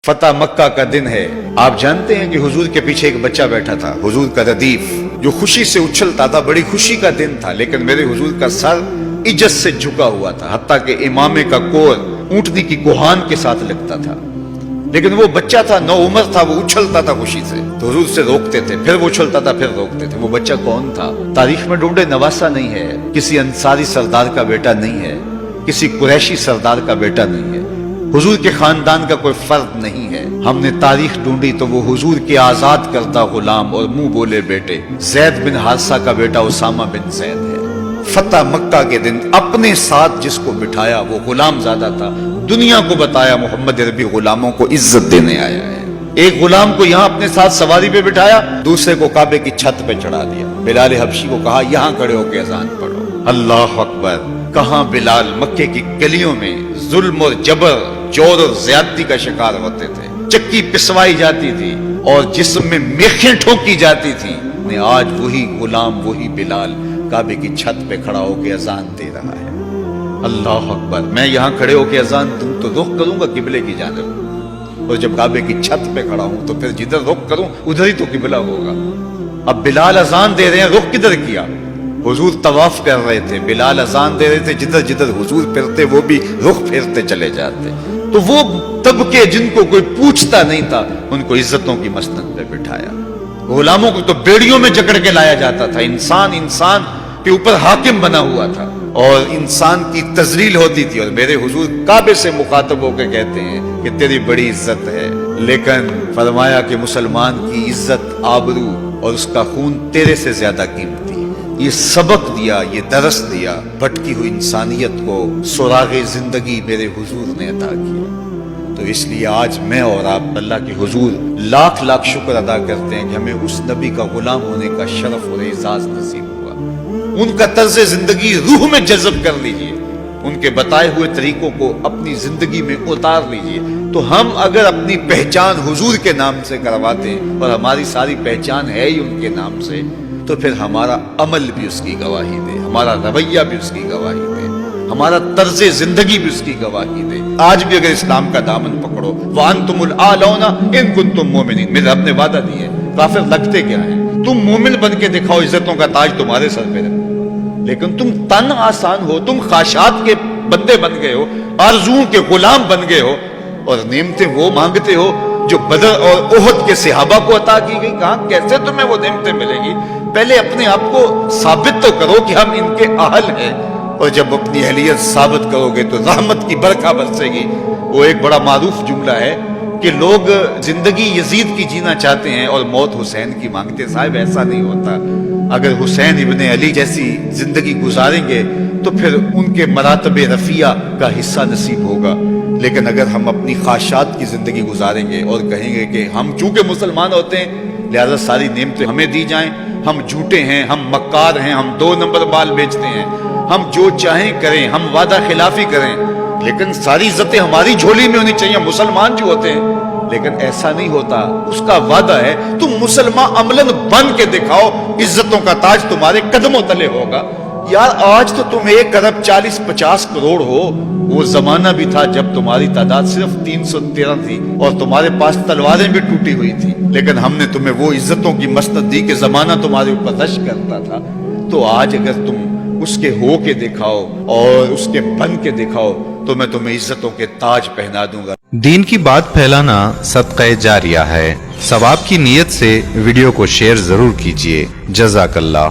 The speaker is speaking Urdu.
فتح مکہ کا دن ہے۔ آپ جانتے ہیں کہ حضور کے پیچھے ایک بچہ بیٹھا تھا، حضور کا ردیف، جو خوشی سے اچھلتا تھا۔ بڑی خوشی کا دن تھا، لیکن میرے حضور کا سر عجز سے جھکا ہوا تھا، حتیٰ کہ امامے کا کور اونٹنی کی کوہان کے ساتھ لگتا تھا۔ لیکن وہ بچہ تھا، نو عمر تھا، وہ اچھلتا تھا خوشی سے، تو حضور سے روکتے تھے، پھر وہ اچھلتا تھا، پھر روکتے تھے۔ وہ بچہ کون تھا؟ تاریخ میں ڈھونڈے، نواسا نہیں ہے، کسی انصاری سردار کا بیٹا نہیں ہے، کسی قریشی سردار کا بیٹا نہیں ہے، حضور کے خاندان کا کوئی فرد نہیں ہے۔ ہم نے تاریخ ڈھونڈی تو وہ حضور کے آزاد کردہ غلام اور منہ بولے بیٹے زید بن حارثہ کا بیٹا اسامہ بن زید ہے۔ فتح مکہ کے دن اپنے ساتھ جس کو بٹھایا وہ غلام زادہ تھا۔ دنیا کو بتایا محمد عربی غلاموں کو عزت دینے آیا ہے۔ ایک غلام کو یہاں اپنے ساتھ سواری پہ بٹھایا، دوسرے کو کعبے کی چھت پہ چڑھا دیا۔ بلال حبشی کو کہا یہاں کھڑے ہو کے اذان پڑھو۔ اللہ اکبر! کہاں بلال مکے کی گلیوں میں ظلم اور جبر، جور اور زیادتی کا شکار ہوتے تھے، چکی پسوائی جاتی تھی اور جسم میں میخیں ٹھوکی جاتی تھی۔ آج وہی غلام، وہی بلال کعبے کی چھت پہ کھڑا ہو کے اذان دے رہا ہے۔ اللہ اکبر! میں یہاں کھڑے ہو کے اذان دوں تو رخ کروں گا قبلے کی جانب، اور جب کعبے کی چھت پہ کھڑا ہوں تو پھر جدھر رخ کروں ادھر ہی تو قبلہ ہوگا۔ اب بلال اذان دے رہے ہیں، رخ کدھر کیا؟ حضور طواف کر رہے تھے، بلال اذان دے رہے تھے، جدھر جدھر حضور پھرتے وہ بھی رخ پھیرتے چلے جاتے۔ تو وہ طبقے جن کو کوئی پوچھتا نہیں تھا، ان کو عزتوں کی مسند پہ بٹھایا۔ غلاموں کو تو بیڑیوں میں جکڑ کے لایا جاتا تھا۔ انسان کے اوپر حاکم بنا ہوا تھا اور انسان کی تذلیل ہوتی تھی، اور میرے حضور کعبے سے مخاطب ہو کے کہتے ہیں کہ تیری بڑی عزت ہے، لیکن فرمایا کہ مسلمان کی عزت، آبرو اور اس کا خون تیرے سے زیادہ قیمتی ہے۔ یہ سبق دیا، یہ درس دیا بھٹکی ہوئی انسانیت کو، سراغ زندگی میرے حضور نے عطا کیا۔ تو اس لیے آج میں اور آپ اللہ کے حضور لاکھ لاکھ شکر ادا کرتے ہیں کہ ہمیں اس نبی کا غلام ہونے کا شرف اور اعزاز نصیب ہوا۔ ان کا طرز زندگی روح میں جذب کر لیجئے، ان کے بتائے ہوئے طریقوں کو اپنی زندگی میں اتار لیجئے۔ تو ہم اگر اپنی پہچان حضور کے نام سے کرواتے اور ہماری ساری پہچان ہے ہی ان کے نام سے، تو پھر ہمارا عمل بھی اس کی گواہی دے، ہمارا رویہ بھی اس کی گواہی دے، ہمارا طرز زندگی بھی اس کی گواہی دے۔ آج بھی اگر اسلام کا دامن پکڑو، وَأَنْتُمُ الْأَعْلَوْنَ إِن كُنتُم مُؤْمِنِينَ، میرے رب نے وعدہ دی ہے، کافر لگتے کیا ہیں؟ تم مومن بن کے دکھاؤ، عزتوں کا تاج تمہارے سر پہ رکھو۔ لیکن تم تن آسان ہو، تم خواہشات کے بندے بن گئے ہو، آرزوؤں کے غلام بن گئے ہو، اور نعمتیں وہ مانگتے ہو جو بدر اور احد کے صحابہ کو عطا کی گئی۔ کہاں کیسے تمہیں وہ نعمتیں ملیں گی؟ پہلے اپنے آپ کو ثابت تو کرو کہ ہم ان کے اہل ہیں، اور جب اپنی اہلیت ثابت کرو گے تو رحمت کی برکھا برسے گی۔ وہ ایک بڑا معروف جملہ ہے کہ لوگ زندگی یزید کی جینا چاہتے ہیں اور موت حسین کی مانگتے۔ صاحب ایسا نہیں ہوتا۔ اگر حسین ابن علی جیسی زندگی گزاریں گے تو پھر ان کے مراتب رفیع کا حصہ نصیب ہوگا، لیکن اگر ہم اپنی خواہشات کی زندگی گزاریں گے اور کہیں گے کہ ہم چونکہ مسلمان ہوتے ہیں لہذا ساری نعمتیں ہمیں دی جائیں، ہم جھوٹے ہیں، ہم مکار ہیں، ہم 2 نمبر مال بیچتے ہیں، ہم جو چاہیں کریں، ہم وعدہ خلافی کریں، لیکن ساری عزتیں ہماری جھولی میں ہونی چاہیے، مسلمان جو ہوتے ہیں۔ لیکن ایسا نہیں ہوتا، اس کا وعدہ ہے تم مسلمان عملاً بن کے دکھاؤ، عزتوں کا تاج تمہارے قدموں تلے ہوگا۔ یار آج تو تم 1 ارب 40-50 کروڑ ہو، وہ زمانہ بھی تھا جب تمہاری تعداد صرف 313 تھی اور تمہارے پاس تلواریں بھی ٹوٹی ہوئی تھی، لیکن ہم نے تمہیں وہ عزتوں کی مسند دی کہ زمانہ تمہارے اوپر رش کرتا تھا۔ تو آج اگر تم اس کے ہو کے دکھاؤ اور اس کے بن کے دکھاؤ تو میں تمہیں عزتوں کے تاج پہنا دوں گا۔ دین کی بات پھیلانا صدقہ جاریہ ہے۔ ثواب کی نیت سے ویڈیو کو شیئر ضرور کیجیے۔ جزاک اللہ۔